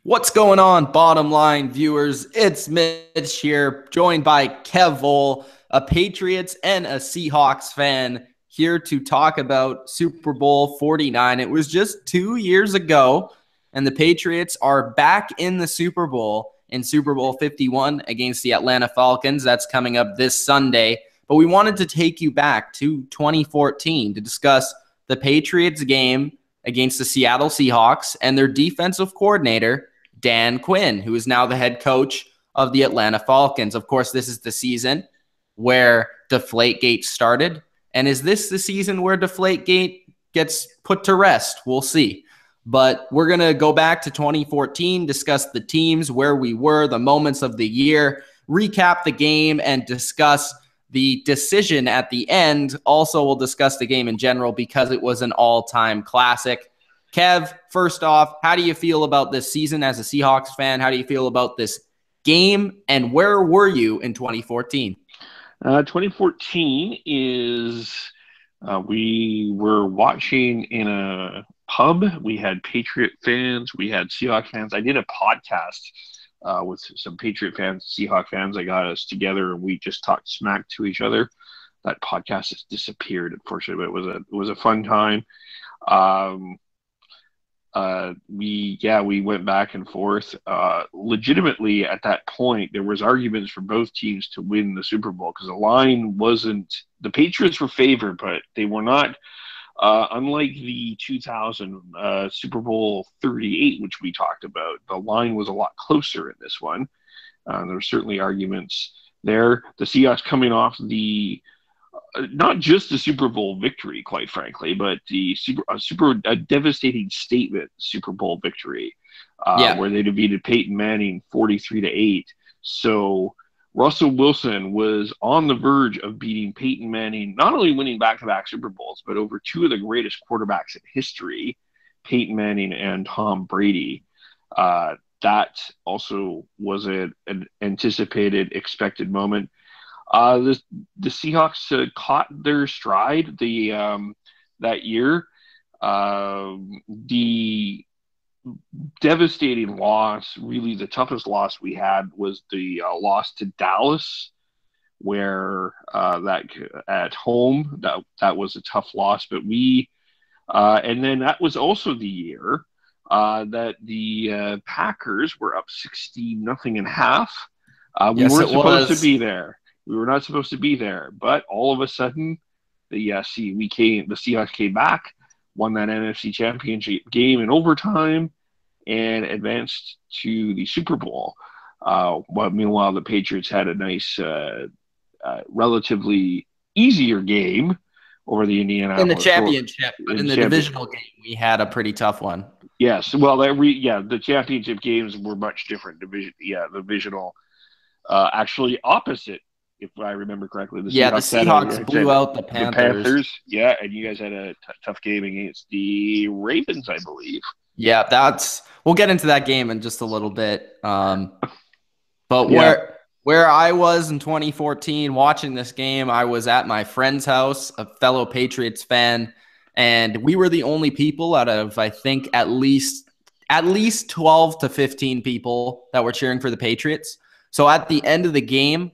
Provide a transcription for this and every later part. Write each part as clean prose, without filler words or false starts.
What's going on, bottom line viewers? It's Mitch here, joined by Kev Vol, a Patriots and a Seahawks fan, here to talk about Super Bowl 49. It was just 2 years ago, and the Patriots are back in the Super Bowl in Super Bowl 51 against the Atlanta Falcons. That's coming up this Sunday. But we wanted to take you back to 2014 to discuss the Patriots game against the Seattle Seahawks and their defensive coordinator, Dan Quinn, who is now the head coach of the Atlanta Falcons. Of course, this is the season where Deflategate started. And is this the season where Deflategate gets put to rest? We'll see. But we're going to go back to 2014, discuss the teams, where we were, the moments of the year, recap the game, and discuss the decision at the end. Also, we'll discuss the game in general because it was an all-time classic. Kev, first off, how do you feel about this season as a Seahawks fan? How do you feel about this game? And where were you in 2014? 2014 is we were watching in a pub. We had Patriot fans. We had Seahawks fans. I did a podcast with some Patriot fans, Seahawk fans. I got us together and we just talked smack to each other. That podcast has disappeared, unfortunately, but it was a fun time. We went back and forth. Legitimately, at that point, there was arguments for both teams to win the Super Bowl because the line wasn't. The Patriots were favored, but they were not. Unlike the 2000 Super Bowl 38, which we talked about, the line was a lot closer in this one. There were certainly arguments there. The Seahawks coming off the not just the Super Bowl victory, quite frankly, but a devastating statement Super Bowl victory, where they defeated Peyton Manning 43-8. So Russell Wilson was on the verge of beating Peyton Manning, not only winning back-to-back Super Bowls, but over two of the greatest quarterbacks in history, Peyton Manning and Tom Brady. That also was an anticipated, expected moment. The Seahawks caught their stride that year. The devastating loss, really the toughest loss we had, was the loss to Dallas, where that at home that was a tough loss. But and then that was also the year that the Packers were up 16-0 in half. We weren't supposed to be there. We were not supposed to be there, but all of a sudden, the Seahawks came back, won that NFC Championship game in overtime, and advanced to the Super Bowl. Meanwhile, the Patriots had a nice, relatively easier game over the Indianapolis. In the championship, but in the divisional game, we had a pretty tough one. Yes, well, the championship games were much different. Divisional, actually opposite. If I remember correctly, the Seahawks blew out the Panthers. Yeah, and you guys had a tough game against the Ravens, I believe. Yeah, we'll get into that game in just a little bit. But where I was in 2014 watching this game, I was at my friend's house, a fellow Patriots fan, and we were the only people out of, I think, at least 12 to 15 people that were cheering for the Patriots. So at the end of the game,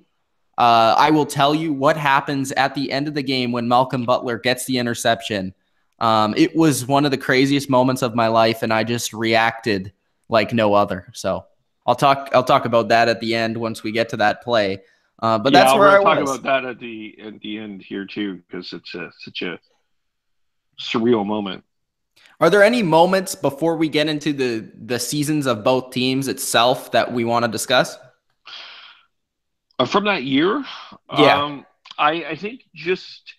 I will tell you what happens at the end of the game when Malcolm Butler gets the interception. It was one of the craziest moments of my life, and I just reacted like no other. So I'll talk about that at the end once we get to that play. But that's where I was. I'll talk about that at the end here too, because it's such a surreal moment. Are there any moments before we get into the seasons of both teams itself that we want to discuss? From that year? Yeah. I think just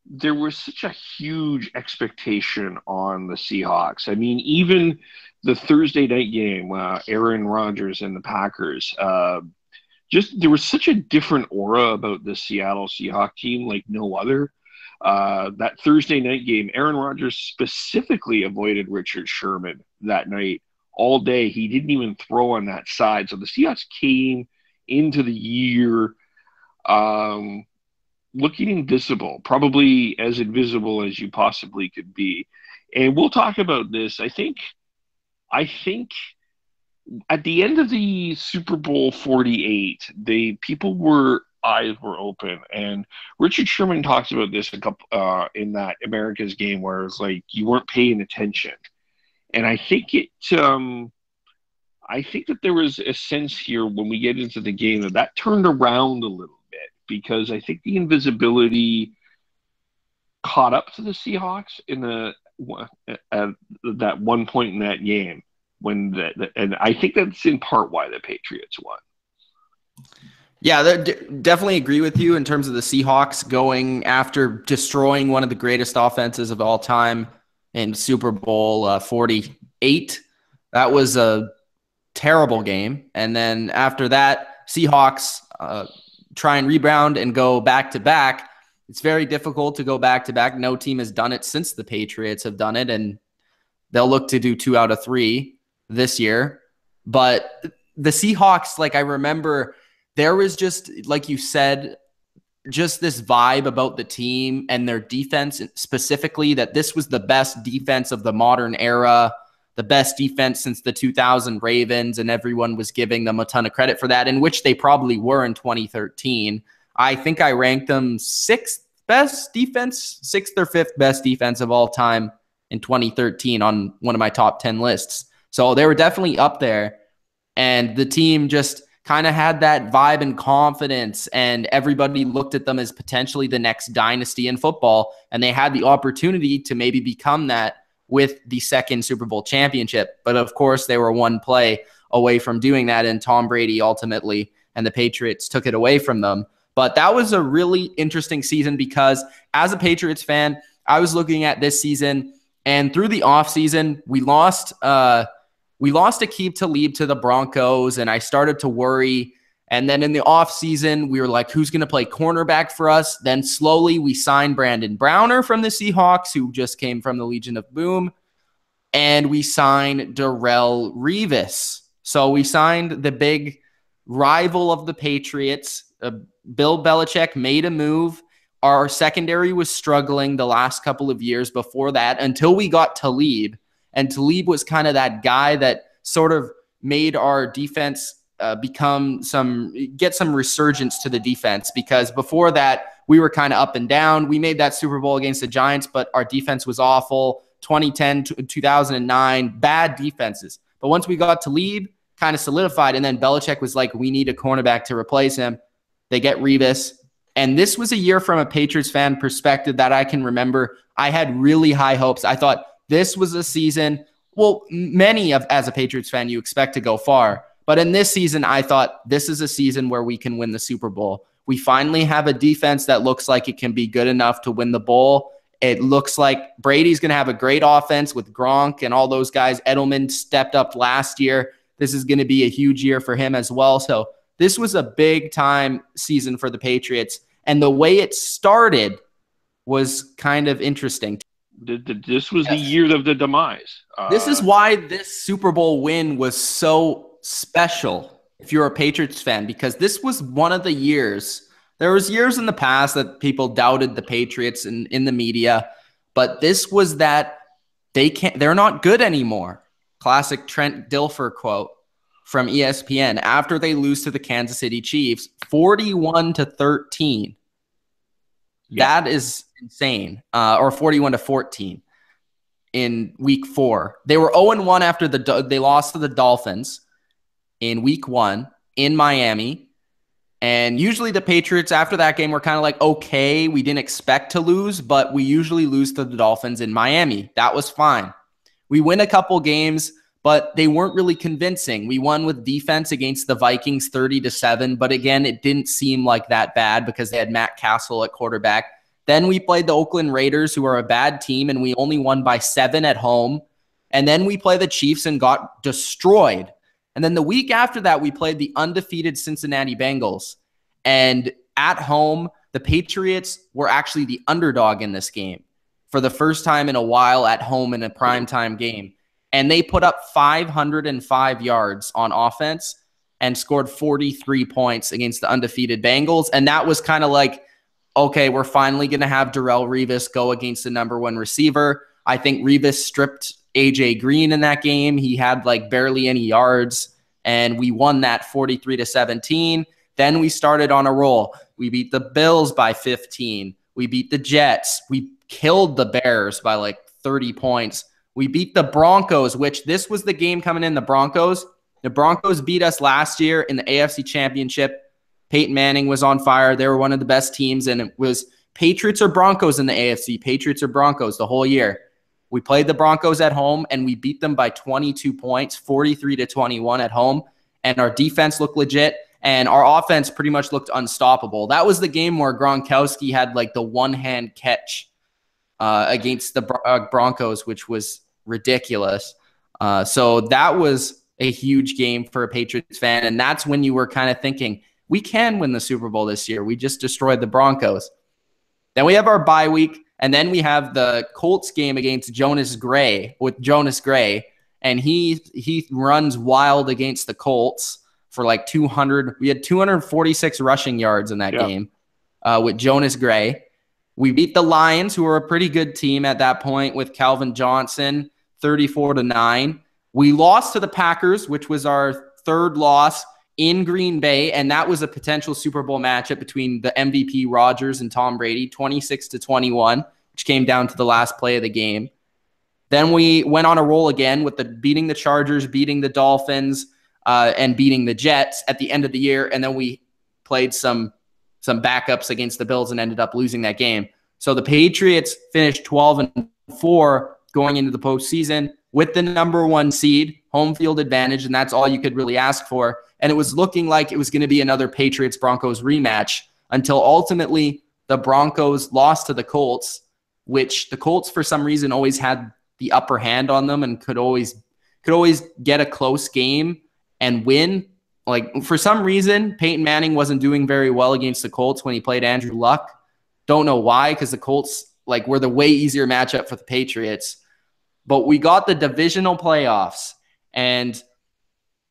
there was such a huge expectation on the Seahawks. I mean, even the Thursday night game, Aaron Rodgers and the Packers, there was such a different aura about the Seattle Seahawks team like no other. That Thursday night game, Aaron Rodgers specifically avoided Richard Sherman that night all day. He didn't even throw on that side. So the Seahawks came into the year looking invisible, probably as invisible as you possibly could be. And we'll talk about this. I think at the end of the Super Bowl 48, eyes were open, and Richard Sherman talks about this a couple in that America's game where it's like you weren't paying attention, and I think that there was a sense here when we get into the game that turned around a little bit because I think the invisibility caught up to the Seahawks at that one point in that game and I think that's in part why the Patriots won. Yeah, definitely agree with you in terms of the Seahawks going after destroying one of the greatest offenses of all time in Super Bowl 48. That was a terrible game. And then after that, Seahawks try and rebound and go back-to-back. It's very difficult to go back-to-back. No team has done it since the Patriots have done it, and they'll look to do 2 out of 3 this year. But the Seahawks, like I remember, there was just, like you said, just this vibe about the team and their defense specifically, that this was the best defense of the modern era, the best defense since the 2000 Ravens, and everyone was giving them a ton of credit for that, in which they probably were in 2013. I think I ranked them 6th best defense, 6th or 5th best defense of all time in 2013 on one of my top 10 lists. So they were definitely up there, and the team just kind of had that vibe and confidence, and everybody looked at them as potentially the next dynasty in football, and they had the opportunity to maybe become that with the 2nd Super Bowl championship. But of course, they were one play away from doing that, and Tom Brady ultimately and the Patriots took it away from them. But that was a really interesting season because as a Patriots fan, I was looking at this season, and through the offseason, we lost Aqib Talib to the Broncos, and I started to worry. And then in the offseason, we were like, who's going to play cornerback for us? Then slowly we signed Brandon Browner from the Seahawks, who just came from the Legion of Boom. And we signed Darrelle Revis. So we signed the big rival of the Patriots. Bill Belichick made a move. Our secondary was struggling the last couple of years before that until we got Talib. And Talib was kind of that guy that sort of made our defense get some resurgence to the defense, because before that, we were kind of up and down. We made that Super Bowl against the Giants, but our defense was awful. 2010 to 2009, bad defenses. But once we got Talib, kind of solidified, and then Belichick was like, we need a cornerback to replace him. They get Revis. And this was a year from a Patriots fan perspective that I can remember. I had really high hopes. I thought this was a season, well, as a Patriots fan, you expect to go far. But in this season, I thought this is a season where we can win the Super Bowl. We finally have a defense that looks like it can be good enough to win the bowl. It looks like Brady's going to have a great offense with Gronk and all those guys. Edelman stepped up last year. This is going to be a huge year for him as well. So this was a big-time season for the Patriots. And the way it started was kind of interesting. This was the year of the demise. This is why this Super Bowl win was so special if you're a Patriots fan, because this was one of the years. There was years in the past that people doubted the Patriots in the media, but this was that they're not good anymore. Classic Trent Dilfer quote from ESPN after they lose to the Kansas City Chiefs, 41-13. Yeah. That is insane. Or 41-14 in week 4. They were 0-1 after they lost to the Dolphins in week 1 in Miami. And usually the Patriots after that game were kind of like, okay, we didn't expect to lose, but we usually lose to the Dolphins in Miami. That was fine. We win a couple games, but they weren't really convincing. We won with defense against the Vikings 30-7, but again, it didn't seem like that bad because they had Matt Castle at quarterback. Then we played the Oakland Raiders, who are a bad team, and we only won by 7 at home. And then we played the Chiefs and got destroyed. And then the week after that, we played the undefeated Cincinnati Bengals. And at home, the Patriots were actually the underdog in this game for the first time in a while at home in a primetime game. And they put up 505 yards on offense and scored 43 points against the undefeated Bengals. And that was kind of like, okay, we're finally going to have Darrelle Revis go against the number 1 receiver. I think Revis stripped A.J. Green in that game. He had like barely any yards. and we won that 43-17. Then we started on a roll. We beat the Bills by 15. We beat the Jets. We killed the Bears by like 30 points. We beat the Broncos, which this was the game coming in. The Broncos beat us last year in the AFC Championship. Peyton Manning was on fire. They were one of the best teams, and it was Patriots or Broncos in the AFC. Patriots or Broncos the whole year. We played the Broncos at home, and we beat them by 22 points, 43-21 at home, and our defense looked legit, and our offense pretty much looked unstoppable. That was the game where Gronkowski had like the one-hand catch against the Broncos, which was ridiculous. So that was a huge game for a Patriots fan, and that's when you were kind of thinking, we can win the Super Bowl this year. We just destroyed the Broncos. Then we have our bye week, and then we have the Colts game against Jonas Gray, and he runs wild against the Colts for like 200. We had 246 rushing yards in that game with Jonas Gray. We beat the Lions, who were a pretty good team at that point, with Calvin Johnson, 34-9. We lost to the Packers, which was our third loss in Green Bay, and that was a potential Super Bowl matchup between the MVP Rodgers and Tom Brady, 26-21, which came down to the last play of the game. Then we went on a roll again with beating the Chargers, beating the Dolphins, and beating the Jets at the end of the year, and then we played some backups against the Bills and ended up losing that game. So the Patriots finished 12-4 going into the postseason with the number 1 seed, home field advantage, and that's all you could really ask for. And it was looking like it was going to be another Patriots-Broncos rematch until ultimately the Broncos lost to the Colts, which the Colts for some reason always had the upper hand on them and could always get a close game and win. Like, for some reason, Peyton Manning wasn't doing very well against the Colts when he played Andrew Luck. Don't know why, because the Colts were the way easier matchup for the Patriots. But we got the divisional playoffs, and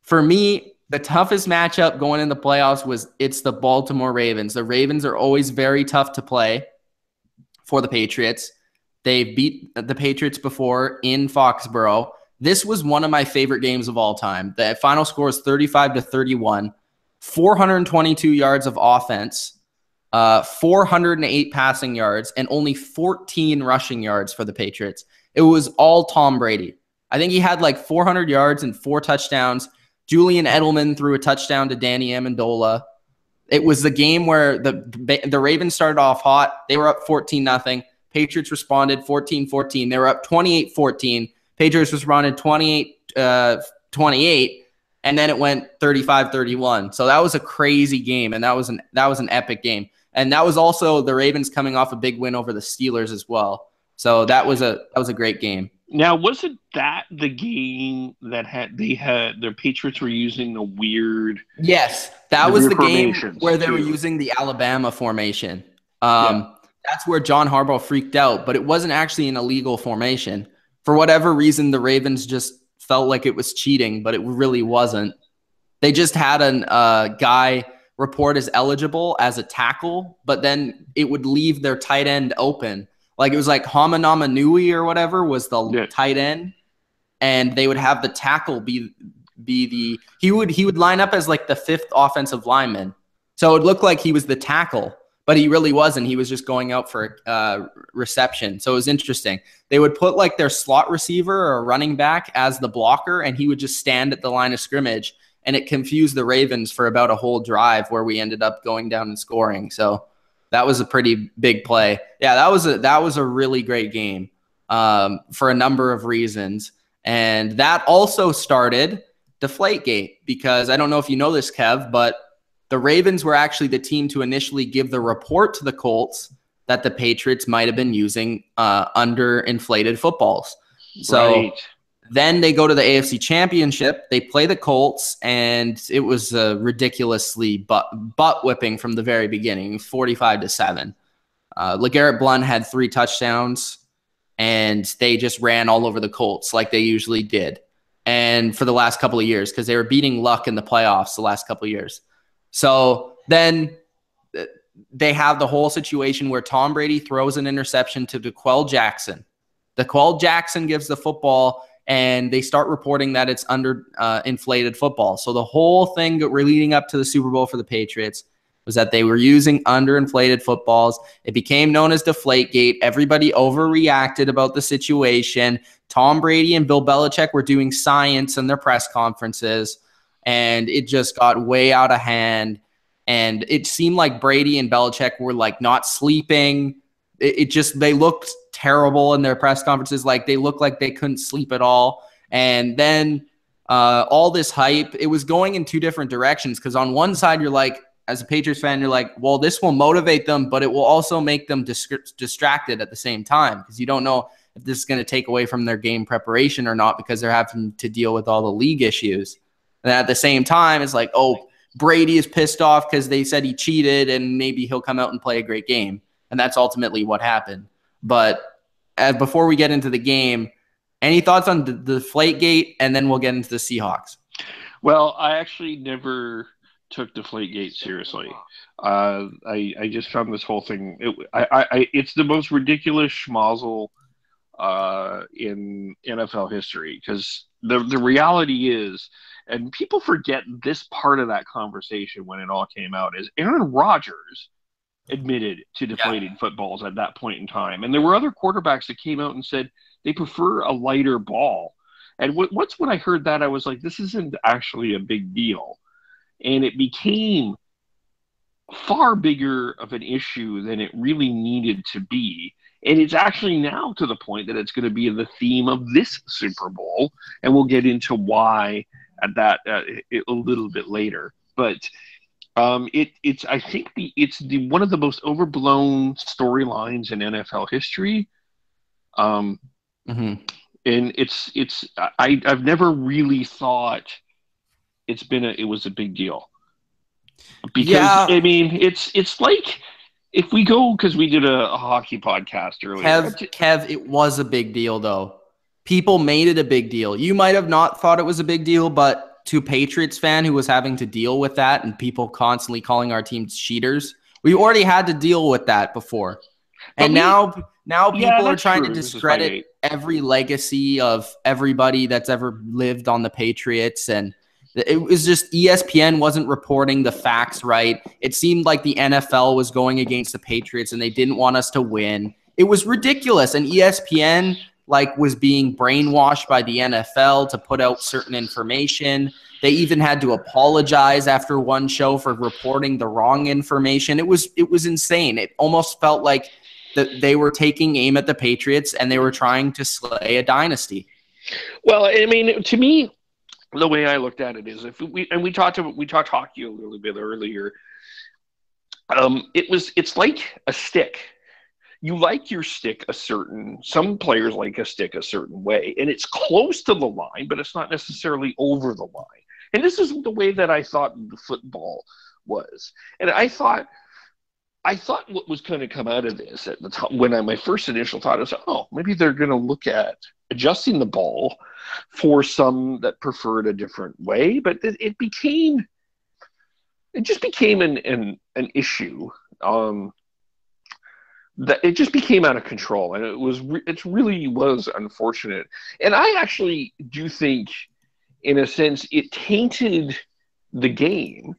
for me, the toughest matchup going in the playoffs it's the Baltimore Ravens. The Ravens are always very tough to play for the Patriots. They beat the Patriots before in Foxborough. This was one of my favorite games of all time. The final score is 35-31, 422 yards of offense, 408 passing yards, and only 14 rushing yards for the Patriots. It was all Tom Brady. I think he had like 400 yards and 4 touchdowns. Julian Edelman threw a touchdown to Danny Amendola. It was the game where the Ravens started off hot. They were up 14-0. Patriots responded 14-14. They were up 28-14. Patriots responded 28-28, and then it went 35-31. So that was a crazy game, and that was an epic game. And that was also the Ravens coming off a big win over the Steelers as well. So that was a great game. Now, wasn't that the game that their Patriots were using the weird? Yes, that was the game where they were using the Alabama formation. That's where John Harbaugh freaked out, but it wasn't actually an illegal formation. For whatever reason, the Ravens just felt like it was cheating, but it really wasn't. They just had a guy report as eligible as a tackle, but then it would leave their tight end open. Like, it was like Hamanama Nui or whatever was the tight end, and they would have the tackle be he would line up as like the 5th offensive lineman. So it looked like he was the tackle, but he really wasn't. He was just going out for reception. So it was interesting. They would put like their slot receiver or running back as the blocker, and he would just stand at the line of scrimmage, and it confused the Ravens for about a whole drive where we ended up going down and scoring. So that was a pretty big play. Yeah, that was a really great game for a number of reasons. And that also started Deflategate, because I don't know if you know this, Kev, but the Ravens were actually the team to initially give the report to the Colts that the Patriots might have been using underinflated footballs. So then they go to the AFC Championship. They play the Colts, and it was a ridiculously butt whipping from the very beginning, 45-7. LeGarrette Blount had 3 touchdowns, and they just ran all over the Colts like they usually did. And for the last couple of years, because they were beating Luck in the playoffs the last couple of years. So then they have the whole situation where Tom Brady throws an interception to DeQuell Jackson. DeQuell Jackson gives the football, and they start reporting that it's under inflated football. So the whole thing that we're leading up to the Super Bowl for the Patriots was that they were using underinflated footballs. It became known as Deflategate. Everybody overreacted about the situation. Tom Brady and Bill Belichick were doing science in their press conferences, and it just got way out of hand. And it seemed like Brady and Belichick were like not sleeping. They looked terrible in their press conferences. Like they looked like they couldn't sleep at all. And then all this hype, it was going in two different directions. Because on one side, you're like, as a Patriots fan, you're like, well, this will motivate them, but it will also make them distracted at the same time. Because you don't know if this is going to take away from their game preparation or not, because they're having to deal with all the league issues. And at the same time, it's like, oh, Brady is pissed off because they said he cheated and maybe he'll come out and play a great game. And that's ultimately what happened. But before we get into the game, any thoughts on the Deflategate? And then we'll get into the Seahawks. Well, I actually never took Deflategate seriously. I just found this whole thing, it's the most ridiculous schmozzle in NFL history, because the reality is, and people forget this part of that conversation when it all came out, is Aaron Rodgers admitted to deflating footballs at that point in time. And there were other quarterbacks that came out and said they prefer a lighter ball. And once when I heard that, I was like, this isn't actually a big deal. And it became far bigger of an issue than it really needed to be. And it's actually now to the point that it's going to be the theme of this Super Bowl. And we'll get into why at that a little bit later. But it's I think it's one of the most overblown storylines in NFL history. And I've never really thought it was a big deal, because I mean it's like, if we go, because we did a hockey podcast earlier. Kev, it was a big deal though. People made it a big deal. You might have not thought it was a big deal, but to a Patriots fan who was having to deal with that and people constantly calling our teams cheaters, we already had to deal with that before. And now people are trying to discredit every legacy of everybody that's ever lived on the Patriots. And it was just ESPN wasn't reporting the facts right. It seemed like the NFL was going against the Patriots and they didn't want us to win. It was ridiculous. And ESPN was being brainwashed by the NFL to put out certain information. They even had to apologize after one show for reporting the wrong information. It was insane. It almost felt like that they were taking aim at the Patriots and they were trying to slay a dynasty. Well, I mean, to me, the way I looked at it is, we talked hockey a little bit earlier. It's like a stick. You like your stick some players like a stick a certain way, and it's close to the line, but it's not necessarily over the line. And this is the way that I thought the football was. And I thought what was going to come out of this at the time, when my first initial thought was, maybe they're going to look at adjusting the ball for some that preferred a different way. But it just became an issue. That it just became out of control, and it really was unfortunate. And I actually do think, in a sense, it tainted the game,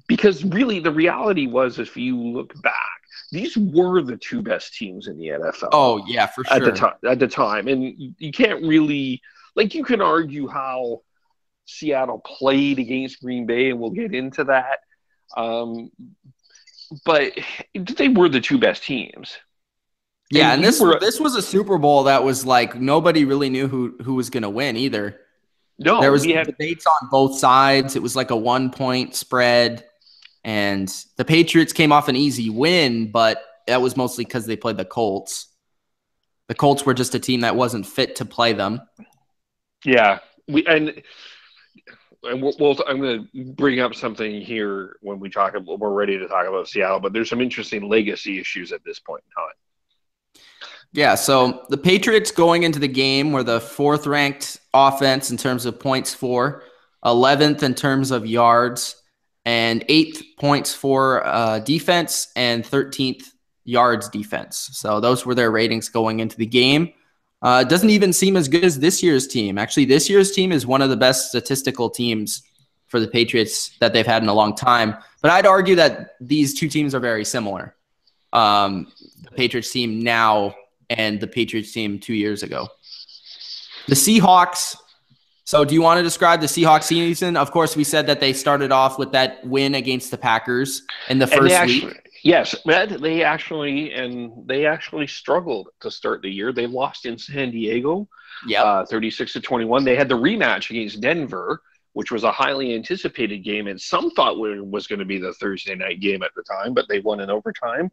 because really the reality was, if you look back, these were the two best teams in the NFL. Oh yeah, for sure. At the time, and you can't really, you can argue how Seattle played against Green Bay, and we'll get into that. But they were the two best teams. Yeah, and this was a Super Bowl that was like nobody really knew who was going to win either. No, there was debates on both sides. It was like a 1-point spread, and the Patriots came off an easy win, but that was mostly because they played the Colts. The Colts were just a team that wasn't fit to play them. Yeah, I'm going to bring up something here when we're ready to talk about Seattle, but there's some interesting legacy issues at this point in time. Yeah, so the Patriots going into the game were the 4th-ranked offense in terms of points for, 11th in terms of yards, and 8th points for defense, and 13th yards defense. So those were their ratings going into the game. It doesn't even seem as good as this year's team. Actually, this year's team is one of the best statistical teams for the Patriots that they've had in a long time. But I'd argue that these two teams are very similar. The Patriots team now and the Patriots team 2 years ago. The Seahawks. So do you want to describe the Seahawks season? Of course, we said that they started off with that win against the Packers in the first week. Yes, they actually struggled to start the year. They lost in San Diego, 36-21. They had the rematch against Denver, which was a highly anticipated game, and some thought was going to be the Thursday night game at the time, but they won in overtime.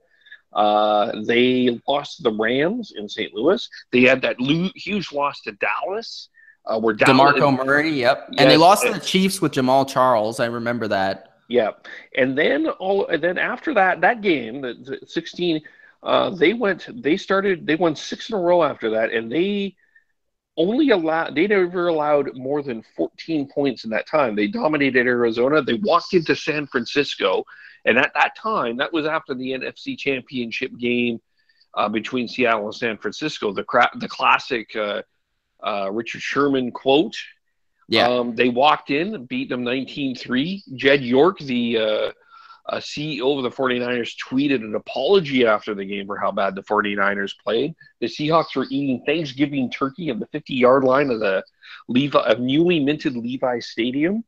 They lost the Rams in St. Louis. They had that huge loss to Dallas. Where DeMarco Murray, yes, and they lost to the Chiefs with Jamal Charles. I remember that. Yeah, and then after that game, the 16, they won 6 in a row after that, and they never allowed more than 14 points in that time. They dominated Arizona. They walked into San Francisco, and at that time, that was after the NFC Championship game between Seattle and San Francisco. The classic Richard Sherman quote. Yeah. They walked in, beat them 19-3. Jed York, the CEO of the 49ers, tweeted an apology after the game for how bad the 49ers played. The Seahawks were eating Thanksgiving turkey on the 50-yard line of the newly minted Levi Stadium.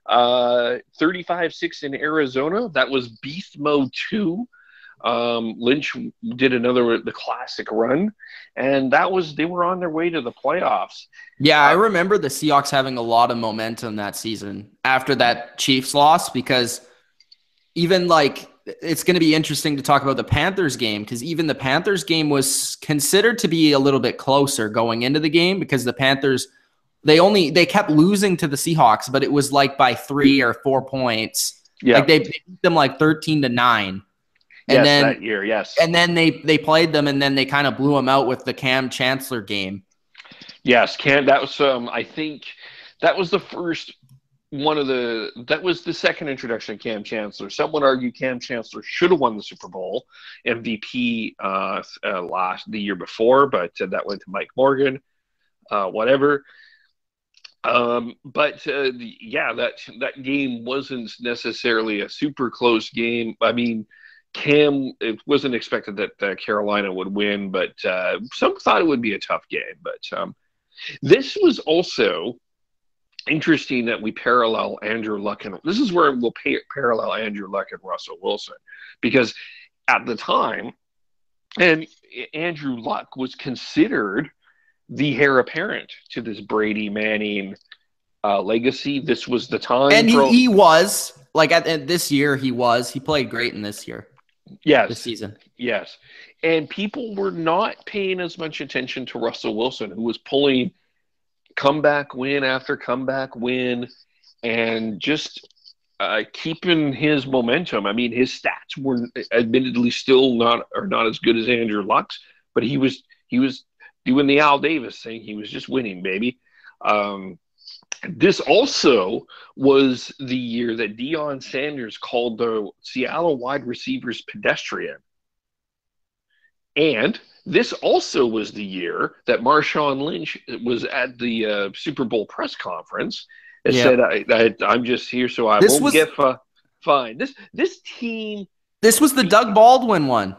35-6 in Arizona. That was Beast Mode 2. Lynch did the classic run, and they were on their way to the playoffs. Yeah, I remember the Seahawks having a lot of momentum that season after that Chiefs loss, because even it's going to be interesting to talk about the Panthers game, because even the Panthers game was considered to be a little bit closer going into the game, because the Panthers, they kept losing to the Seahawks, but it was by 3 or 4 points. Yeah. They beat them 13-9. And then that year, yes. And then they played them, and then they kind of blew them out with the Cam Chancellor game. Yes, that was I think that was the first that was the second introduction of Cam Chancellor. Some would argue Cam Chancellor should have won the Super Bowl MVP the year before, but that went to Mike Morgan. Whatever. That game wasn't necessarily a super close game. I mean, it wasn't expected that Carolina would win, but some thought it would be a tough game. But this was also interesting that we parallel Andrew Luck, and this is where we'll parallel Andrew Luck and Russell Wilson, because at the time, and Andrew Luck was considered the heir apparent to this Brady Manning legacy. This was the time, and he was at this year. He played great in this year. Yes. This season. Yes. And people were not paying as much attention to Russell Wilson, who was pulling comeback win after comeback win and just keeping his momentum. I mean, his stats were admittedly still not as good as Andrew Luck's, but he was doing the Al Davis thing. He was just winning, baby. This also was the year that Deion Sanders called the Seattle wide receivers pedestrian. And this also was the year that Marshawn Lynch was at the Super Bowl press conference and said, I'm just here so I won't get fined. This team... This was the Doug Baldwin one.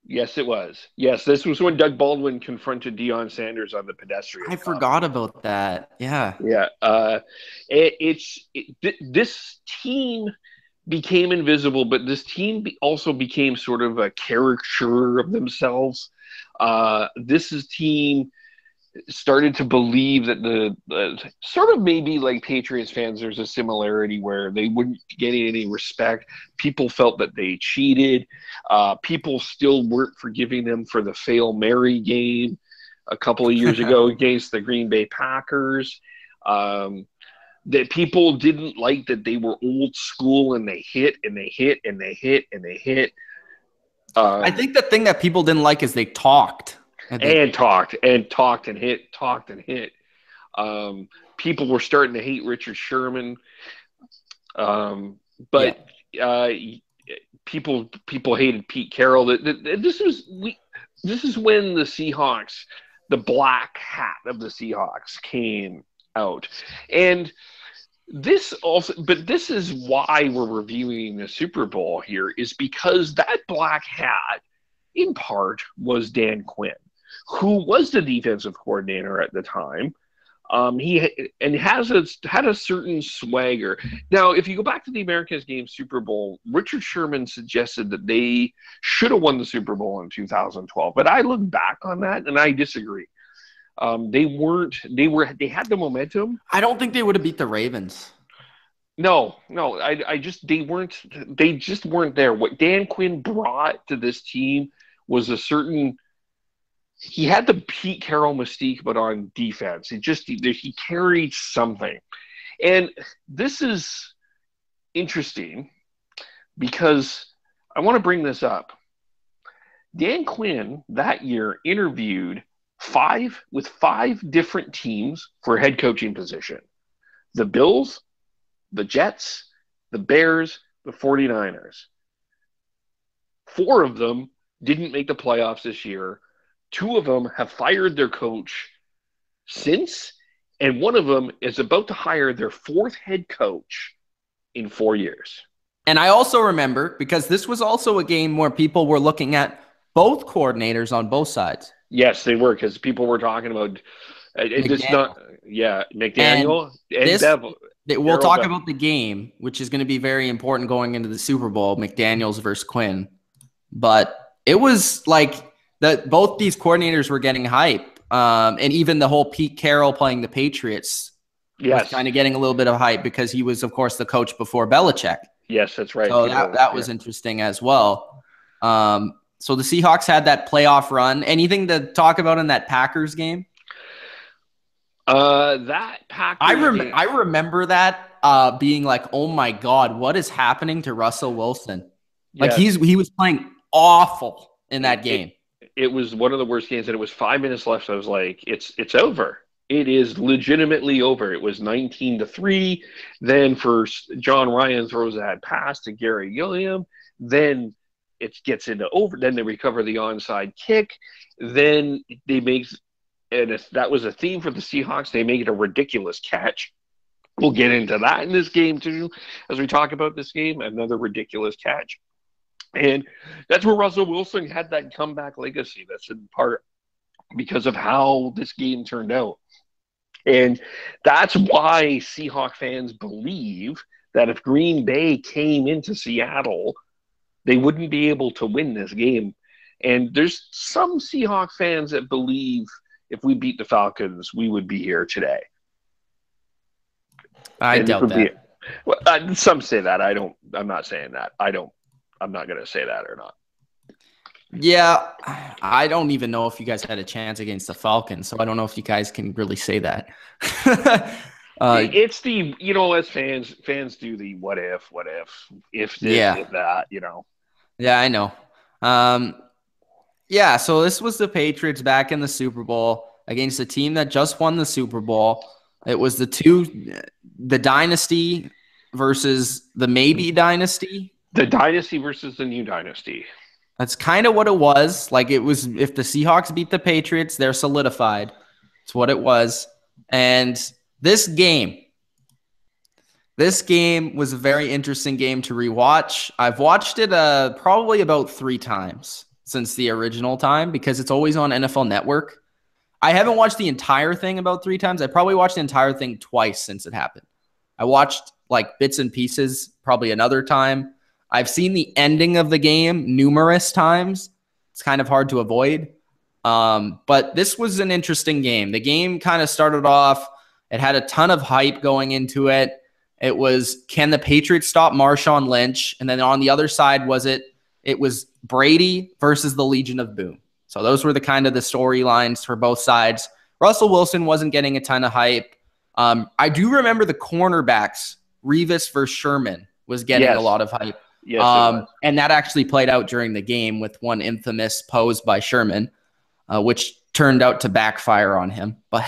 Yes, it was. Yes, this was when Doug Baldwin confronted Deion Sanders on the pedestrian. I forgot about that. Yeah. Yeah. This team became invisible, but this team also became sort of a caricature of themselves. This team started to believe that the sort of maybe like Patriots fans, there's a similarity where they wouldn't get any respect. People felt that they cheated. People still weren't forgiving them for the Fail Mary game a couple of years ago against the Green Bay Packers. That people didn't like that they were old school and they hit and they hit and they hit and they hit. I think the thing that people didn't like is they talked. Talked and hit. People were starting to hate Richard Sherman. People hated Pete Carroll. This is when the Seahawks the black hat of the Seahawks came out. And this is why we're reviewing the Super Bowl here, is because that black hat, in part, was Dan Quinn, who was the defensive coordinator at the time. He had a certain swagger. Now, if you go back to the America's Game Super Bowl, Richard Sherman suggested that they should have won the Super Bowl in 2012, but I look back on that and I disagree. They had the momentum. I don't think they would have beat the Ravens. No, they just weren't there. What Dan Quinn brought to this team was he had the Pete Carroll mystique, but on defense. He carried something. And this is interesting because I want to bring this up. Dan Quinn that year interviewed five different teams for a head coaching position. The Bills, the Jets, the Bears, the 49ers. 4 of them didn't make the playoffs this year. 2 of them have fired their coach since, and 1 of them is about to hire their 4th head coach in 4 years. And I also remember, because this was also a game where people were looking at both coordinators on both sides. Yes, they were, because people were talking about McDaniel and Devil. We'll talk about the game, which is going to be very important going into the Super Bowl, McDaniels versus Quinn. But it was like that both these coordinators were getting hype. And even the whole Pete Carroll playing the Patriots was kind of getting a little bit of hype because he was, of course, the coach before Belichick. Yes, that's right. So that was interesting as well. So the Seahawks had that playoff run. Anything to talk about in that Packers game? That Packers I remember that being like, oh my God, what is happening to Russell Wilson? Like he was playing awful in that game. It was one of the worst games, and it was 5 minutes left. So I was like, it's over. It is legitimately over. It was 19-3. Then first, John Ryan throws that pass to Gary Gilliam. Then it gets into over. Then they recover the onside kick. Then they make, and that was a theme for the Seahawks, they make it a ridiculous catch. We'll get into that in this game too, as we talk about this game. Another ridiculous catch. And that's where Russell Wilson had that comeback legacy. That's in part because of how this game turned out. And that's why Seahawk fans believe that if Green Bay came into Seattle, they wouldn't be able to win this game. And there's some Seahawk fans that believe if we beat the Falcons, we would be here today. I doubt that. Some say that. I'm not saying that. I'm not going to say that or not. Yeah, I don't even know if you guys had a chance against the Falcons, so I don't know if you guys can really say that. It's the, as fans do the what if this, if that, Yeah, I know. So this was the Patriots back in the Super Bowl against a team that just won the Super Bowl. It was the dynasty versus the maybe dynasty. The dynasty versus the new dynasty. That's kind of what it was. Like, it was, if the Seahawks beat the Patriots, they're solidified. It's what it was. And this game was a very interesting game to rewatch. I've watched it probably about 3 times since the original time because it's always on NFL Network. I haven't watched the entire thing about 3 times. I probably watched the entire thing twice since it happened. I watched like bits and pieces probably another time. I've seen the ending of the game numerous times. It's kind of hard to avoid. But this was an interesting game. The game kind of started off. It had a ton of hype going into it. It was, can the Patriots stop Marshawn Lynch? And then on the other side it was Brady versus the Legion of Boom. So those were the kind of the storylines for both sides. Russell Wilson wasn't getting a ton of hype. I do remember the cornerbacks, Revis versus Sherman, was getting a lot of hype. Yes, and that actually played out during the game with one infamous pose by Sherman, which turned out to backfire on him. But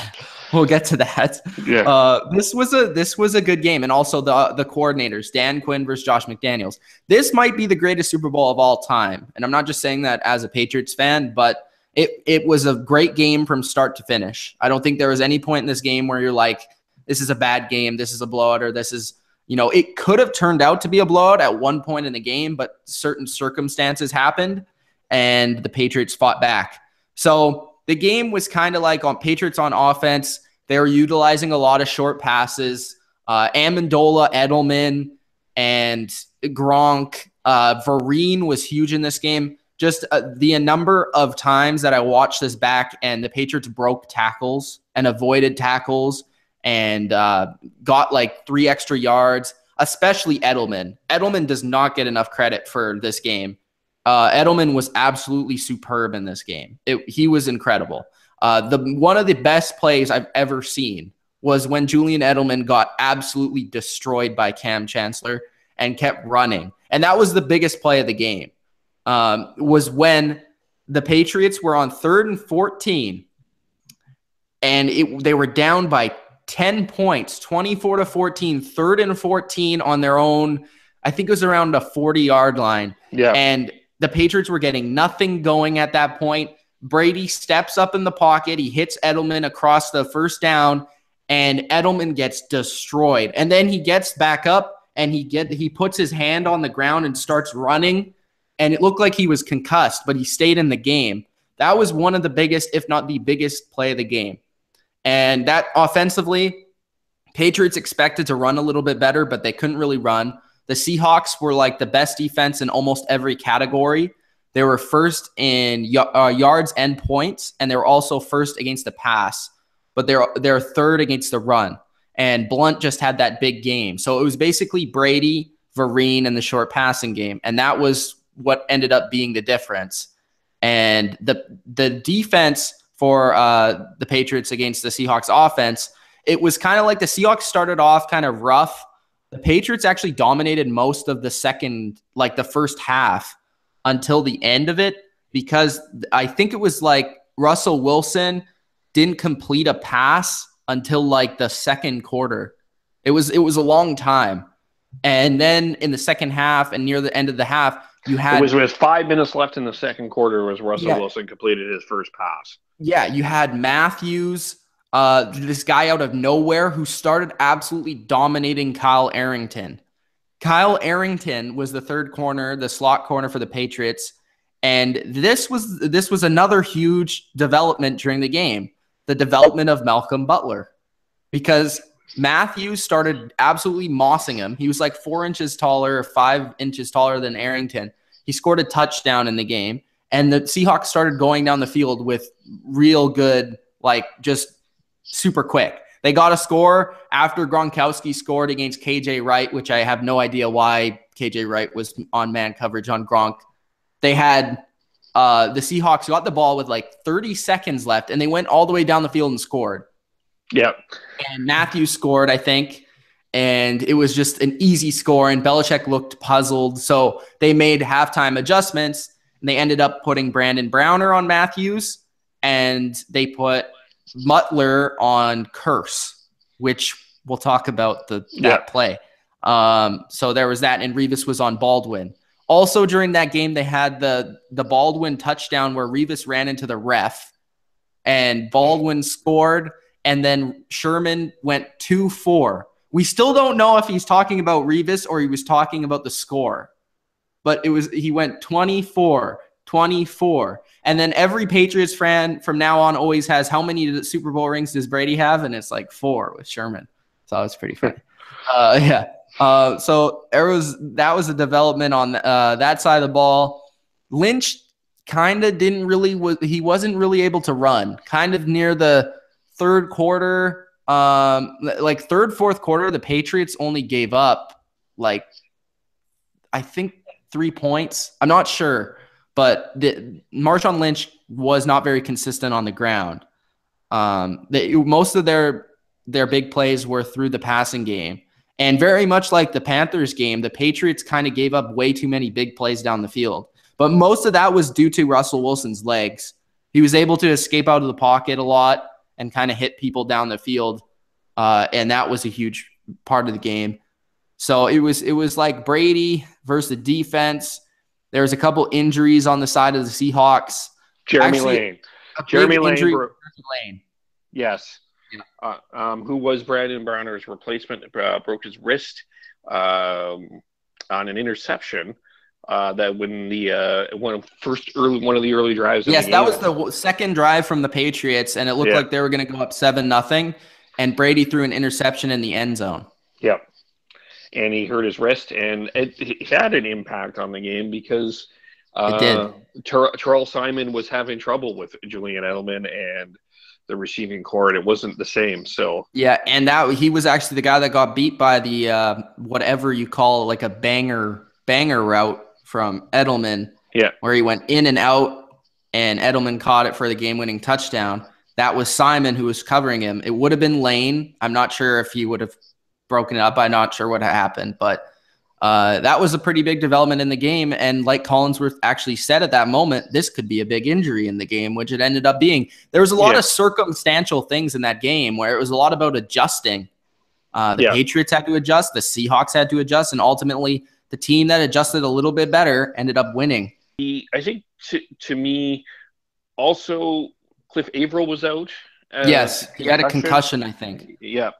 we'll get to that. Yeah. This was a good game, and also the coordinators, Dan Quinn versus Josh McDaniels. This might be the greatest Super Bowl of all time, and I'm not just saying that as a Patriots fan, but It was a great game from start to finish. I don't think there was any point in this game where you're like, this is a bad game, this is a blowout, or this is, it could have turned out to be a blowout at one point in the game, but certain circumstances happened and the Patriots fought back. So the game was kind of like on Patriots on offense. They were utilizing a lot of short passes. Amendola, Edelman, and Gronk. Vereen was huge in this game. Just the number of times that I watched this back and the Patriots broke tackles and avoided tackles and got like 3 extra yards, especially Edelman. Edelman does not get enough credit for this game. Edelman was absolutely superb in this game. He was incredible. One of the best plays I've ever seen was when Julian Edelman got absolutely destroyed by Cam Chancellor and kept running. And that was the biggest play of the game, was when the Patriots were on 3rd and 14, and they were down by 10 points, 24-14, 3rd and 14 on their own. I think it was around a 40-yard line. Yeah. And the Patriots were getting nothing going at that point. Brady steps up in the pocket. He hits Edelman across the first down, and Edelman gets destroyed. And then he gets back up, and he puts his hand on the ground and starts running. And it looked like he was concussed, but he stayed in the game. That was one of the biggest, if not the biggest play of the game. And that offensively, Patriots expected to run a little bit better, but they couldn't really run. The Seahawks were like the best defense in almost every category. They were first in yards and points, and they were also first against the pass, but they're third against the run. And Blunt just had that big game. So it was basically Brady, Vereen, and the short passing game, and that was what ended up being the difference. And the defense for the Patriots against the Seahawks offense, it was kind of like the Seahawks started off kind of rough. The Patriots actually dominated most of the first half until the end of it, because I think it was like Russell Wilson didn't complete a pass until like the second quarter. It was a long time. And then in the second half and near the end of the half, you had... It was with 5 minutes left in the second quarter was Russell Wilson completed his first pass. Yeah, you had Matthews, this guy out of nowhere who started absolutely dominating Kyle Arrington. Kyle Arrington was the third corner, the slot corner for the Patriots, and this was another huge development during the game, the development of Malcolm Butler, because Matthews started absolutely mossing him. He was like 4 inches taller, 5 inches taller than Arrington. He scored a touchdown in the game, and the Seahawks started going down the field with real good, like just super quick. They got a score after Gronkowski scored against KJ Wright, which I have no idea why KJ Wright was on man coverage on Gronk. They had the Seahawks got the ball with like 30 seconds left, and they went all the way down the field and scored. Yep. And Matthews scored, I think, and it was just an easy score, and Belichick looked puzzled. So they made halftime adjustments, and they ended up putting Brandon Browner on Matthews, and they put Butler on Curse, which we'll talk about that play. So there was that, and Revis was on Baldwin. Also during that game, they had the Baldwin touchdown where Revis ran into the ref, and Baldwin scored, and then Sherman went 2-4. We still don't know if he's talking about Revis or he was talking about the score, but he went 24. And then every Patriots fan from now on always has, how many Super Bowl rings does Brady have? And it's like 4 with Sherman. So that was pretty funny. So that was a development on that side of the ball. Lynch kind of he wasn't really able to run. Kind of near the third quarter, like third, fourth quarter, the Patriots only gave up like, I think 3 points. I'm not sure. But Marshawn Lynch was not very consistent on the ground. Most of their big plays were through the passing game. And very much like the Panthers game, the Patriots kind of gave up way too many big plays down the field. But most of that was due to Russell Wilson's legs. He was able to escape out of the pocket a lot and kind of hit people down the field. And that was a huge part of the game. So it was like Brady versus the defense. There was a couple injuries on the side of the Seahawks. Jeremy Actually, Lane. a Jeremy big Lane. injury for Lane. Yes. Yeah. Who was Brandon Browner's replacement, broke his wrist on an interception. That when the one of the early drives in the Yes, game. that was the second drive from the Patriots, and it looked like they were going to go up 7-0, and Brady threw an interception in the end zone. Yep. And he hurt his wrist, and it had an impact on the game because It did. Charles Simon was having trouble with Julian Edelman and the receiving core, and it wasn't the same. So yeah, and that he was actually the guy that got beat by the whatever you call it, like a banger route from Edelman. Yeah. Where he went in and out, and Edelman caught it for the game-winning touchdown. That was Simon who was covering him. It would have been Lane. I'm not sure if he would have broken it up. I'm not sure what happened, but that was a pretty big development in the game. And like Collinsworth actually said at that moment, this could be a big injury in the game, which it ended up being. There was a lot of circumstantial things in that game where it was a lot about adjusting. The Patriots had to adjust, the Seahawks had to adjust, and ultimately the team that adjusted a little bit better ended up winning. I think to me, also Cliff Averill was out. Yes, he had a concussion, I think. Yeah.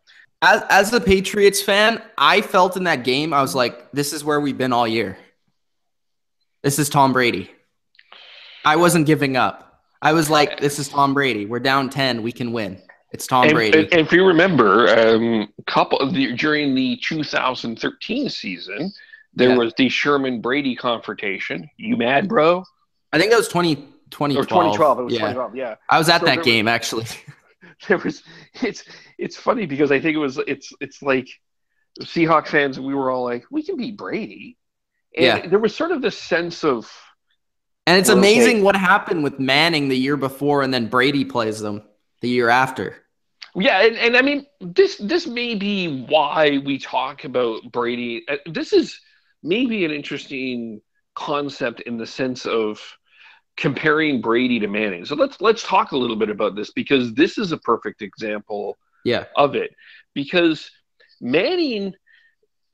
As a Patriots fan, I felt in that game, I was like, this is where we've been all year. This is Tom Brady. I wasn't giving up. I was like, this is Tom Brady. We're down 10. We can win. It's Tom Brady. And if you remember, during the 2013 season, there was the Sherman-Brady confrontation. You mad, bro? I think that was 2012. Or 2012. It was 2012, yeah. I was at that game, actually. It's funny because I think it's like Seahawks fans, we were all like, we can beat Brady. And there was sort of this sense of... And it's amazing what happened with Manning the year before, and then Brady plays them the year after. Yeah, and I mean, this may be why we talk about Brady. This is maybe an interesting concept in the sense of comparing Brady to Manning. So let's talk a little bit about this, because this is a perfect example of it. Because Manning,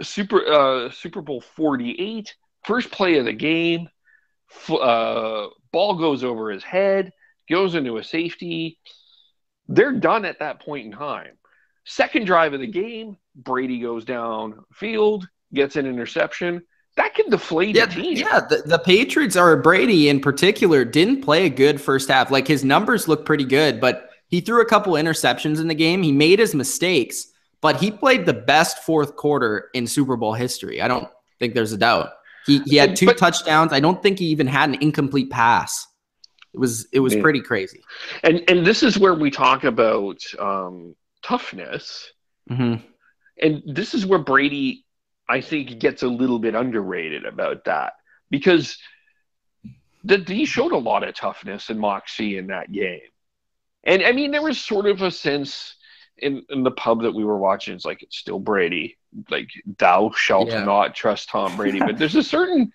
Super Bowl 48, first play of the game, ball goes over his head, goes into a safety. They're done at that point in time. Second drive of the game, Brady goes down field, gets an interception. That can deflate a team. Yeah, the Patriots, or Brady in particular, didn't play a good first half. Like, his numbers look pretty good, but he threw a couple interceptions in the game. He made his mistakes, but he played the best fourth quarter in Super Bowl history. I don't think there's a doubt. He had two touchdowns. I don't think he even had an incomplete pass. It was pretty crazy. And this is where we talk about toughness. Mm-hmm. And this is where Brady, I think, gets a little bit underrated about that, because he showed a lot of toughness and moxie in that game. And I mean, there was sort of a sense in the pub that we were watching, it's like, it's still Brady. Like, thou shalt not trust Tom Brady. But there's a certain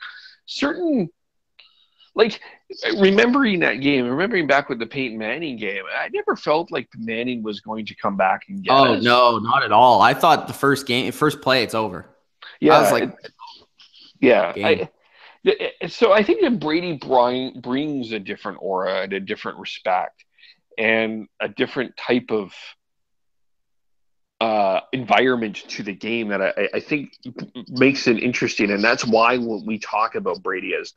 like, remembering that game, remembering back with the Peyton Manning game, I never felt like Manning was going to come back and get us. No, not at all. I thought the first play, it's over. Yeah, I was like, so I think that Brady brings a different aura and a different respect and a different type of environment to the game that I think makes it interesting. And that's why when we talk about Brady as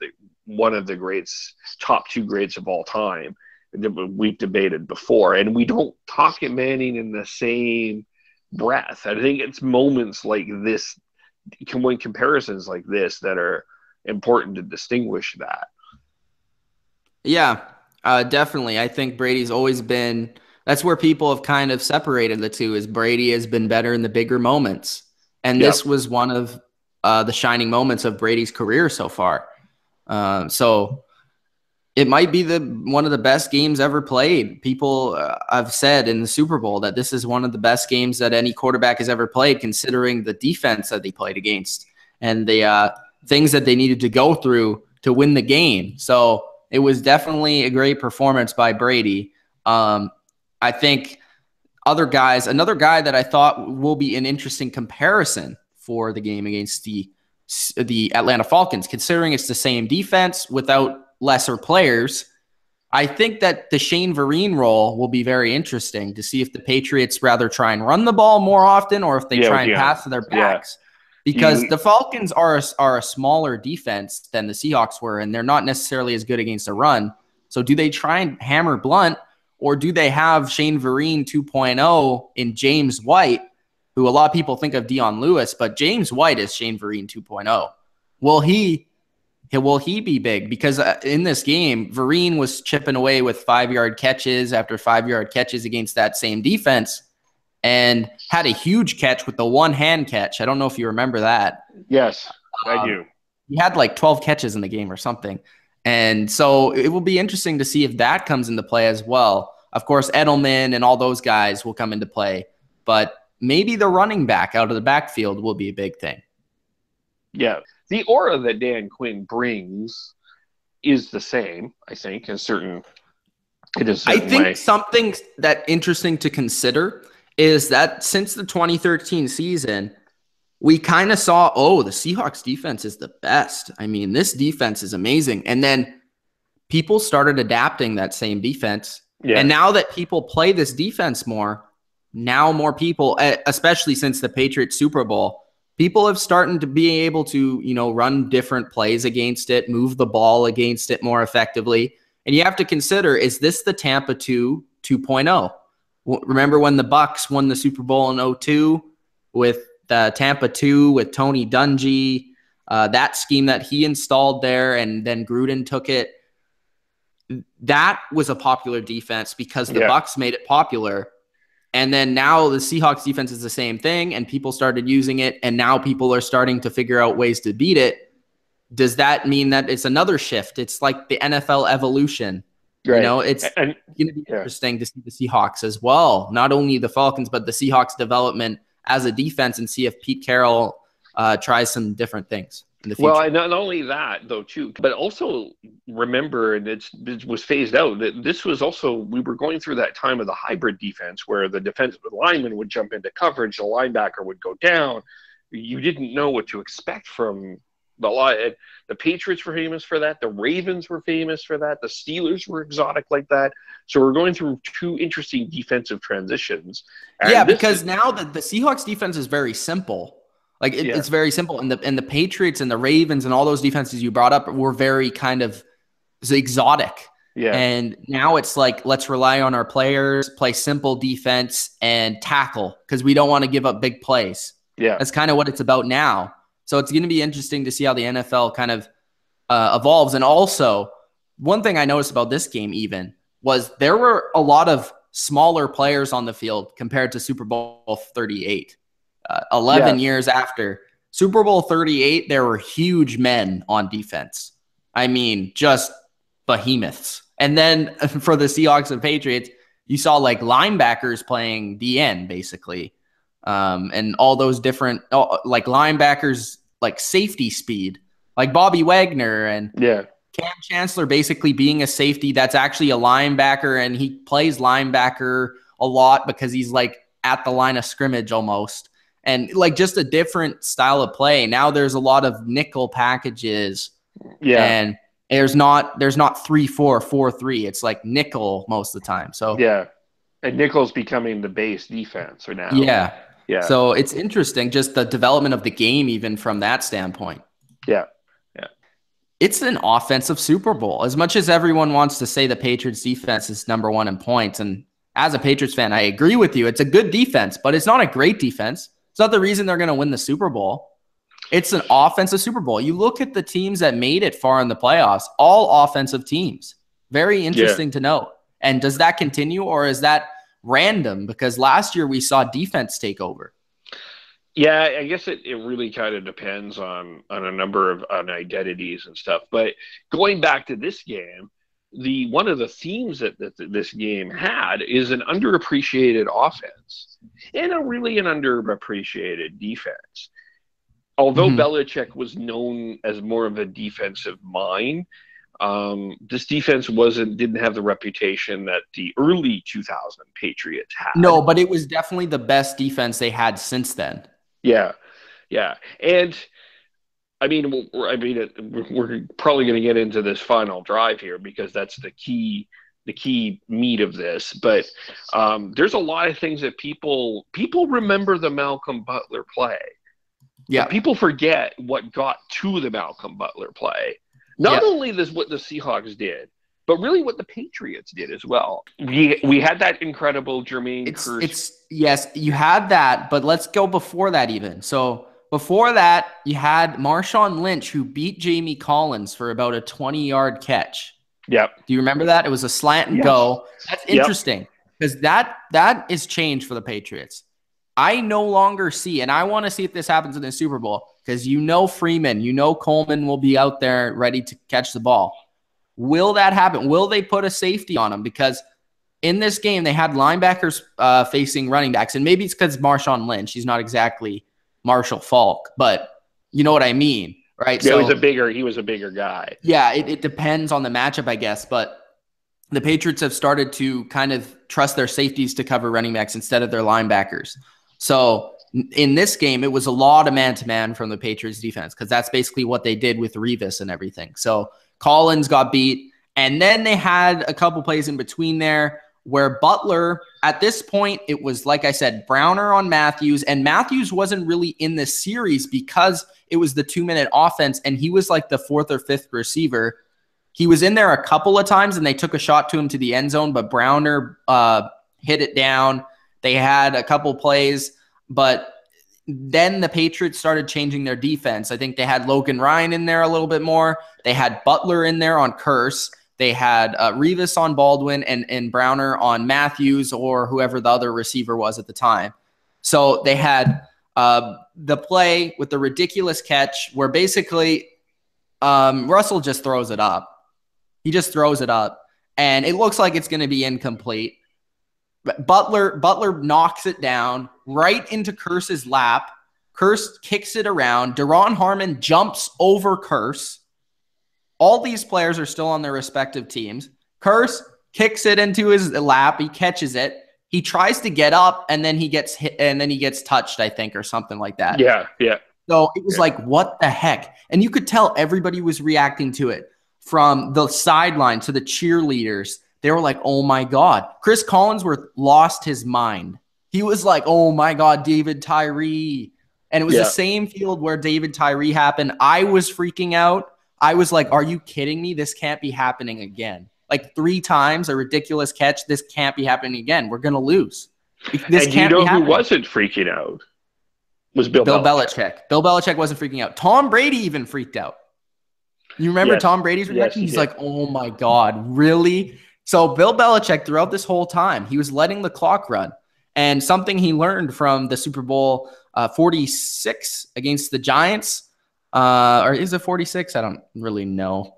one of the greats, top two greats of all time, that we've debated before, and we don't talk at Manning in the same breath. I think it's moments like this, when comparisons like this, that are important to distinguish that. Yeah, definitely. I think Brady's always been, that's where people have kind of separated the two, is Brady has been better in the bigger moments. And this was one of the shining moments of Brady's career so far. So it might be one of the best games ever played. People have said in the Super Bowl that this is one of the best games that any quarterback has ever played, considering the defense that they played against and the things that they needed to go through to win the game. So it was definitely a great performance by Brady. I think another guy that I thought will be an interesting comparison for the game against the Atlanta Falcons, considering it's the same defense without lesser players. I think that the Shane Vereen role will be very interesting to see if the Patriots rather try and run the ball more often or if they try and pass to their backs. Because the Falcons are a smaller defense than the Seahawks were, and they're not necessarily as good against a run. So do they try and hammer Blunt, or do they have Shane Vereen 2.0 in James White, who a lot of people think of Dion Lewis, but James White is Shane Vereen 2.0. Will he be big? Because in this game, Vereen was chipping away with 5-yard catches after 5-yard catches against that same defense and had a huge catch with the one-hand catch. I don't know if you remember that. Yes, I do. He had like 12 catches in the game or something. And so it will be interesting to see if that comes into play as well. Of course, Edelman and all those guys will come into play, but maybe the running back out of the backfield will be a big thing. Yeah. The aura that Dan Quinn brings is the same, I think, in a certain way. Something that interesting to consider is that since the 2013 season, we kind of saw, the Seahawks defense is the best. I mean, this defense is amazing. And then people started adapting that same defense. Yeah. And now that people play this defense more, now more people, especially since the Patriots Super Bowl, people have started to be able to, run different plays against it, move the ball against it more effectively. And you have to consider, is this the Tampa 2 2.0? Remember when the Bucs won the Super Bowl in 2002 with the Tampa 2 with Tony Dungy, that scheme that he installed there, and then Gruden took it. That was a popular defense because the Bucs made it popular. And then now the Seahawks defense is the same thing, and people started using it, and now people are starting to figure out ways to beat it. Does that mean that it's another shift? It's like the NFL evolution. Right. It's going to be interesting to see the Seahawks as well. Not only the Falcons, but the Seahawks development as a defense, and see if Pete Carroll tries some different things in the future. Well, not only that, though, too, but also remember, and it was phased out, that this was also, we were going through that time of the hybrid defense where the defensive lineman would jump into coverage, the linebacker would go down. You didn't know what to expect from the line. The Patriots were famous for that. The Ravens were famous for that. The Steelers were exotic like that. So we're going through two interesting defensive transitions. Because now the Seahawks defense is very simple. Like it's very simple, and the Patriots and the Ravens and all those defenses you brought up were very kind of exotic. Yeah. And now it's like, let's rely on our players, play simple defense, and tackle because we don't want to give up big plays. Yeah, that's kind of what it's about now. So it's going to be interesting to see how the NFL kind of evolves. And also, one thing I noticed about this game even was there were a lot of smaller players on the field compared to Super Bowl 38. 11 years after Super Bowl 38, there were huge men on defense. I mean, just behemoths. And then for the Seahawks and Patriots, you saw like linebackers playing DN basically. And all those different like linebackers, like safety speed, like Bobby Wagner and Cam Chancellor basically being a safety that's actually a linebacker, and he plays linebacker a lot because he's like at the line of scrimmage almost. And like just a different style of play. Now there's a lot of nickel packages. Yeah. And there's not 3-4, 4-3. It's like nickel most of the time. So and nickel's becoming the base defense right now. Yeah. Yeah. So it's interesting, just the development of the game, even from that standpoint. Yeah. Yeah. It's an offensive Super Bowl. As much as everyone wants to say the Patriots defense is number one in points. And as a Patriots fan, I agree with you. It's a good defense, but it's not a great defense. It's not the reason they're going to win the Super Bowl. It's an offensive Super Bowl. You look at the teams that made it far in the playoffs, all offensive teams. Very interesting to note. And does that continue, or is that random? Because last year we saw defense take over. Yeah, I guess it really kind of depends on a number of identities and stuff. But going back to this game, one of the themes that this game had is an underappreciated offense and an underappreciated defense. Although Belichick was known as more of a defensive mind, this defense didn't have the reputation that the early 2000 Patriots had. No, but it was definitely the best defense they had since then. Yeah, yeah, and we're probably going to get into this final drive here because that's the key meat of this. But there's a lot of things that people remember the Malcolm Butler play. Yeah. But people forget what got to the Malcolm Butler play. Not only this what the Seahawks did, but really what the Patriots did as well. We had that incredible Jermaine Kearse. Yes, you had that, but let's go before that even. So before that, you had Marshawn Lynch, who beat Jamie Collins for about a 20-yard catch. Yep. Do you remember that? It was a slant and go. That's interesting because that is change for the Patriots. I no longer see, and I want to see if this happens in the Super Bowl, because Freeman, Coleman will be out there ready to catch the ball. Will that happen? Will they put a safety on him? Because in this game, they had linebackers facing running backs, and maybe it's because Marshawn Lynch. He's not exactly Marshall Faulk, but you know what I mean, right? Yeah, he was a bigger guy. Yeah, it depends on the matchup, I guess, but the Patriots have started to kind of trust their safeties to cover running backs instead of their linebackers. So in this game, it was a lot of man-to-man from the Patriots defense because that's basically what they did with Revis and everything. So Collins got beat, and then they had a couple plays in between there where Butler, at this point, it was, like I said, Browner on Matthews, and Matthews wasn't really in this series because it was the 2-minute offense, and he was like the fourth or fifth receiver. He was in there a couple of times, and they took a shot to him to the end zone, but Browner hit it down. They had a couple plays, but then the Patriots started changing their defense. I think they had Logan Ryan in there a little bit more. They had Butler in there on Kearse. They had Revis on Baldwin and Browner on Matthews or whoever the other receiver was at the time. So they had the play with the ridiculous catch where basically Russell just throws it up. He just throws it up, and it looks like it's going to be incomplete. Butler knocks it down right into Kearse's lap. Kearse kicks it around. Deron Harmon jumps over Kearse. All these players are still on their respective teams. Kearse kicks it into his lap. He catches it. He tries to get up, and then he gets hit, and then he gets touched, I think, or something like that. Yeah. So it was like, what the heck? And you could tell everybody was reacting to it, from the sideline to the cheerleaders. They were like, oh, my God. Chris Collinsworth lost his mind. He was like, oh, my God, David Tyree. And it was the same field where David Tyree happened. I was freaking out. I was like, are you kidding me? This can't be happening again. Like 3 times, a ridiculous catch. This can't be happening again. We're going to lose. This and can't you know be happening. Who wasn't freaking out? Was Bill Belichick. Bill Belichick wasn't freaking out. Tom Brady even freaked out. You remember Tom Brady's reaction? Yes, He's like, oh, my God, really? So Bill Belichick, throughout this whole time, he was letting the clock run. And something he learned from the Super Bowl 46 against the Giants, or is it 46? I don't really know.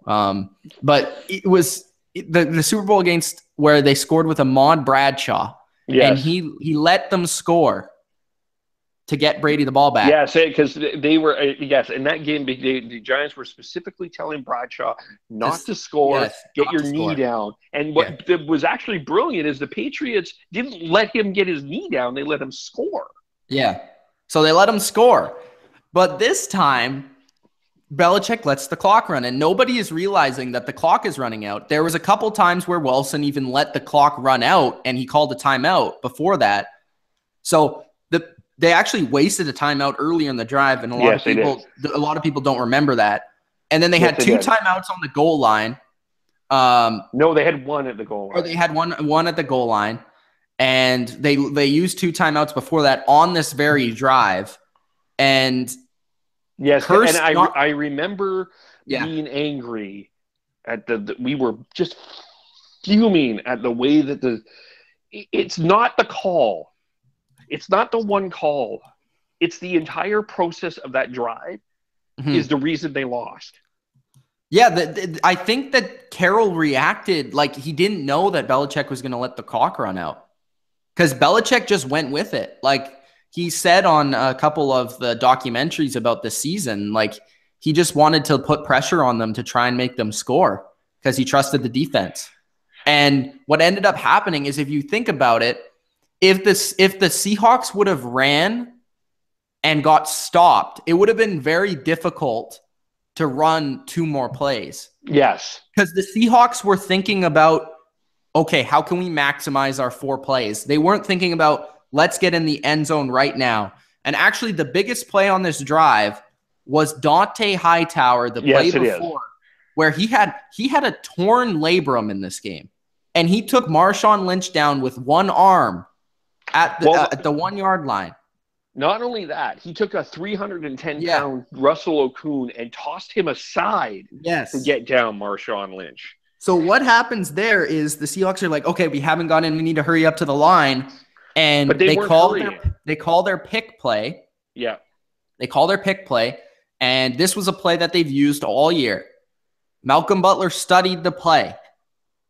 But it was the Super Bowl against where they scored with Ahmad Bradshaw. Yes. And he let them score to get Brady the ball back. Yes, because they were in that game. The Giants were specifically telling Bradshaw not to score, get your knee down. And what was actually brilliant is the Patriots didn't let him get his knee down; they let him score. Yeah, so they let him score, but this time Belichick lets the clock run, and nobody is realizing that the clock is running out. There was a couple times where Wilson even let the clock run out, and he called a timeout before that. So they actually wasted a timeout earlier in the drive, and a lot of people don't remember that. And then they had 2 timeouts on the goal line. No, they had 1 at the goal line. Or they had one at the goal line, and they used 2 timeouts before that on this very drive. And yes, and I remember being angry at we were just fuming at the way that it's not the call. It's not the one call. It's the entire process of that drive is the reason they lost. Yeah, I think that Carroll reacted like he didn't know that Belichick was going to let the clock run out, because Belichick just went with it. Like he said on a couple of the documentaries about the season, like he just wanted to put pressure on them to try and make them score because he trusted the defense. And what ended up happening is, if you think about it, if the Seahawks would have ran and got stopped, it would have been very difficult to run 2 more plays. Yes. Because the Seahawks were thinking about, okay, how can we maximize our 4 plays? They weren't thinking about, let's get in the end zone right now. And actually, the biggest play on this drive was Dante Hightower, the play before, where he had a torn labrum in this game. And he took Marshawn Lynch down with one arm at the 1 yard line. Not only that, he took a 310-pound Russell Okung and tossed him aside to get down Marshawn Lynch. So what happens there is the Seahawks are like, okay, we haven't gone in. We need to hurry up to the line. And they call their pick play. Yeah. They call their pick play. And this was a play that they've used all year. Malcolm Butler studied the play.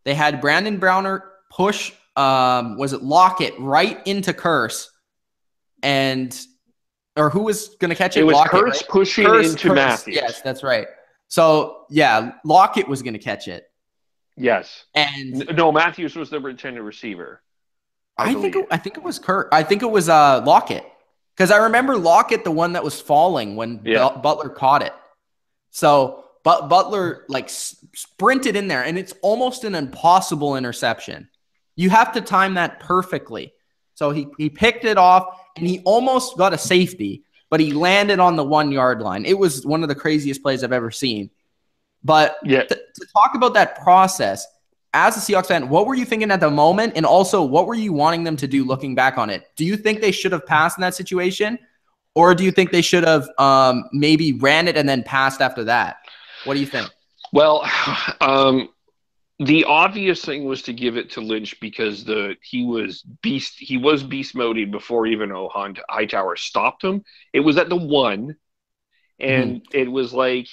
They had Brandon Browner push, Lockett right into Curse. Or who was going to catch it? It was Lockett, Curse right? pushing into Matthews. Yes, that's right. So, yeah, Lockett was going to catch it. Yes. And no, Matthews was the intended receiver. I think it was Kurt. I think it was Lockett. Because I remember Lockett, the one that was falling when Butler caught it. So Butler sprinted in there, and it's almost an impossible interception. You have to time that perfectly. So he picked it off, and he almost got a safety, but he landed on the 1 yard line. It was one of the craziest plays I've ever seen. But to talk about that process, as a Seahawks fan, what were you thinking at the moment? And also, what were you wanting them to do looking back on it? Do you think they should have passed in that situation? Or do you think they should have maybe ran it and then passed after that? What do you think? Well, the obvious thing was to give it to Lynch because he was beast mode before even Hightower stopped him. It was at the 1. And it was like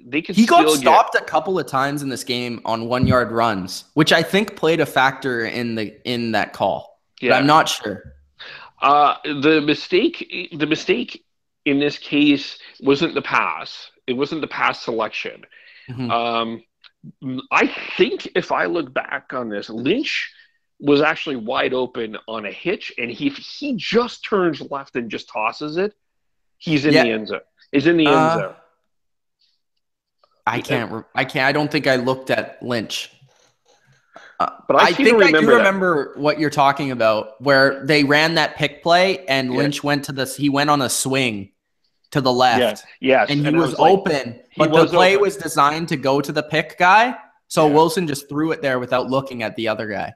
they could. He got stopped a couple of times in this game on 1 yard runs, which I think played a factor in that call. Yeah, but I'm not sure. The mistake in this case wasn't the pass. It wasn't the pass selection. I think if I look back on this, Lynch was actually wide open on a hitch, and he just turns left and just tosses it. He's in the end zone. Is in the end zone. I don't think I looked at Lynch. But I remember what you're talking about, where they ran that pick play and Lynch went on a swing to the left. Yes. And he was open, but the play was designed to go to the pick guy. So Wilson just threw it there without looking at the other guy.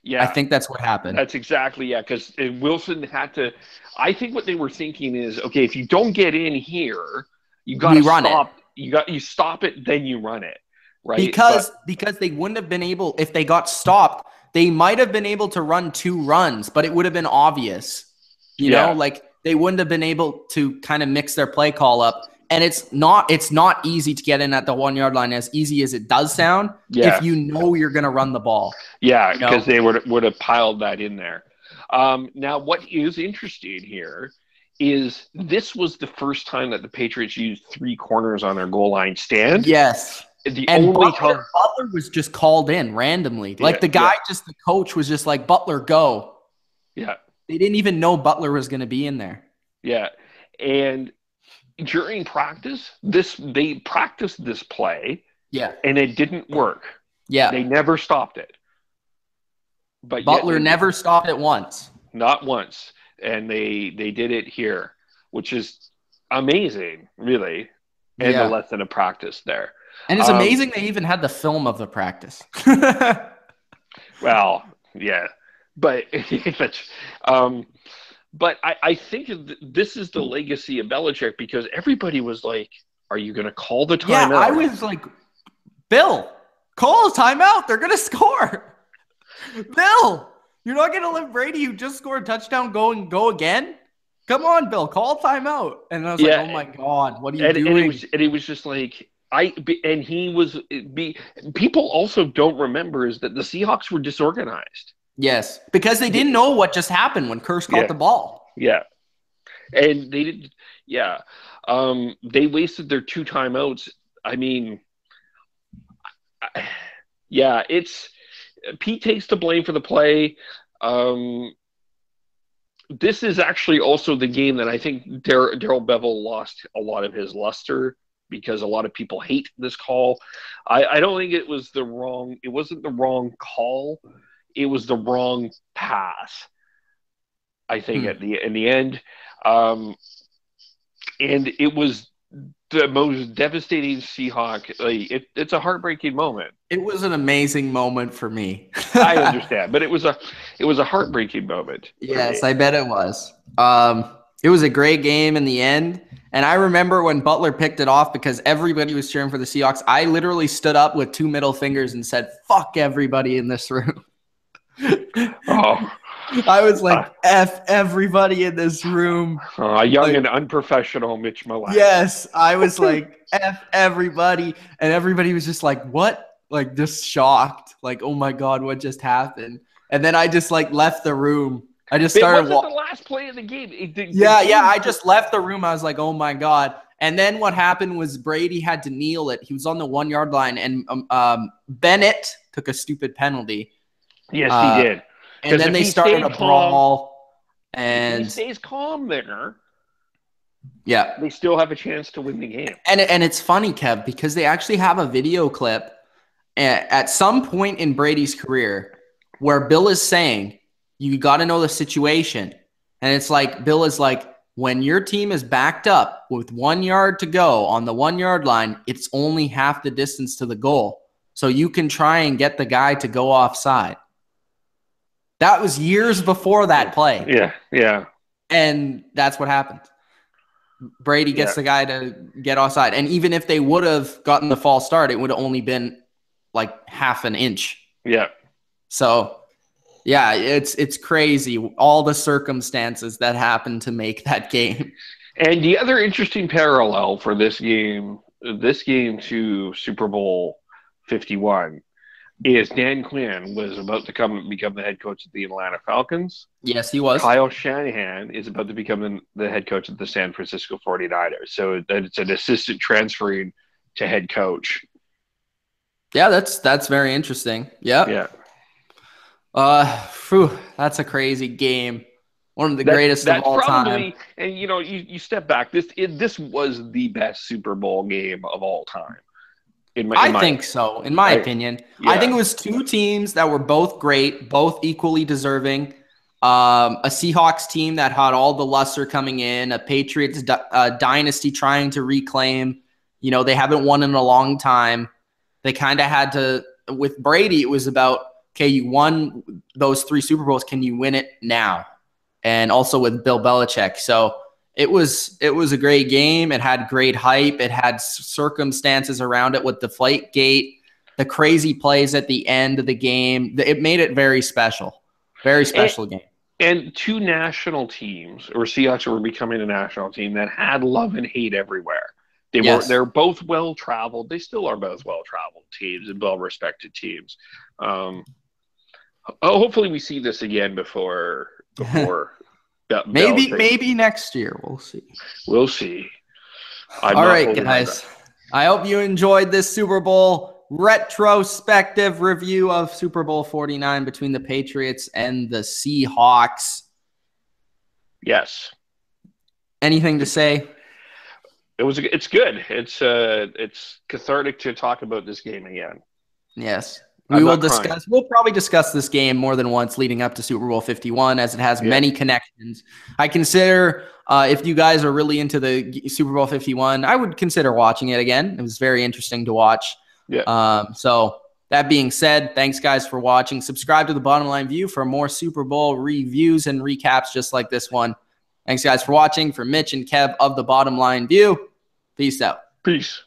Yeah. I think that's what happened. That's exactly, because Wilson had to – I think what they were thinking is, okay, if you don't get in here, you got to stop. You stop it, then you run it, right? Because they wouldn't have been able – if they got stopped, they might have been able to run 2 runs, but it would have been obvious. You know, they wouldn't have been able to kind of mix their play call up. And it's not easy to get in at the 1 yard line, as easy as it does sound, if you know you're going to run the ball. Yeah, because they would have piled that in there. Now, what is interesting here is this was the first time that the Patriots used 3 corners on their goal line stand. Yes. Butler was just called in randomly. The coach was just like, Butler, go. Yeah. They didn't even know Butler was going to be in there. Yeah. And during practice, they practiced this play. Yeah. And it didn't work. Yeah. They never stopped it. But Butler never stopped it once. Not once. And they did it here, which is amazing, really. And the lesson of practice there. And it's amazing they even had the film of the practice. Well, yeah. But but I think this is the legacy of Belichick, because everybody was like, are you going to call the timeout? Yeah, I was like, Bill, call a timeout. They're going to score. Bill, you're not going to let Brady, who just scored a touchdown, go again? Come on, Bill, call a timeout. And I was like, oh, my God, what are you doing? And he was just like, people also don't remember is that the Seahawks were disorganized. Yes, because they didn't know what just happened when Curse caught the ball. Yeah. And they didn't – yeah. They wasted their 2 timeouts. I mean, it's – Pete takes the blame for the play. This is actually also the game that I think Darrell Bevell lost a lot of his luster because a lot of people hate this call. I don't think it wasn't the wrong call. It was the wrong pass, I think, in the end. And it was the most devastating Seahawk. It's a heartbreaking moment. It was an amazing moment for me. I understand, but it was a heartbreaking moment. Yes, I bet it was. It was a great game in the end. And I remember when Butler picked it off because everybody was cheering for the Seahawks. I literally stood up with 2 middle fingers and said, "Fuck everybody in this room." Oh, I was like, F everybody in this room. Young and unprofessional Mitch Malone. Yes, I was like, F everybody. And everybody was just like, what? Like, just shocked. Like, oh my God, what just happened? And then I just like left the room. I just started walking. The last play of the game. I just left the room. I was like, oh my God. And then what happened was Brady had to kneel it. He was on the 1 yard line, and Bennett took a stupid penalty. Yes, he did. And then they started a brawl. And if he stays calm there, yeah, they still have a chance to win the game. And it's funny, Kev, because they actually have a video clip at some point in Brady's career where Bill is saying, you got to know the situation. And it's like, Bill is like, when your team is backed up with 1 yard to go on the 1 yard line, it's only half the distance to the goal. So you can try and get the guy to go offside. That was years before that play. Yeah. And that's what happened. Brady gets the guy to get offside. And even if they would have gotten the false start, it would have only been like half an inch. Yeah. So, yeah, it's crazy, all the circumstances that happened to make that game. And the other interesting parallel for this game to Super Bowl 51 is Dan Quinn was about to become the head coach of the Atlanta Falcons. Yes, he was. Kyle Shanahan is about to become the head coach of the San Francisco 49ers. So it's an assistant transferring to head coach. Yeah, that's very interesting. Yeah. That's a crazy game. One of the greatest of all time. And you step back. This was the best Super Bowl game of all time. I think so, in my opinion. Yeah. I think it was two teams that were both great, both equally deserving. A Seahawks team that had all the luster coming in, a Patriots dynasty trying to reclaim. They haven't won in a long time. They kind of had to, with Brady, it was about, okay, you won those 3 Super Bowls. Can you win it now? And also with Bill Belichick. So it was a great game. It had great hype. It had circumstances around it with Deflategate, the crazy plays at the end of the game. It made it very special. Very special game. And 2 national teams, or Seahawks were becoming a national team that had love and hate everywhere. They're both well-traveled. They still are both well-traveled teams and well-respected teams. Hopefully we see this again before maybe next year. We'll see. All right, guys. I hope you enjoyed this Super Bowl retrospective review of Super Bowl 49 between the Patriots and the Seahawks. Yes. Anything to say? It's good. It's cathartic to talk about this game again. Yes. We'll probably discuss this game more than once leading up to Super Bowl 51 as it has many connections. I consider if you guys are really into the Super Bowl 51, I would consider watching it again. It was very interesting to watch. Yeah. So that being said, thanks guys for watching. Subscribe to The Bottom Line View for more Super Bowl reviews and recaps just like this one. Thanks guys for watching. For Mitch and Kev of The Bottom Line View, peace out. Peace.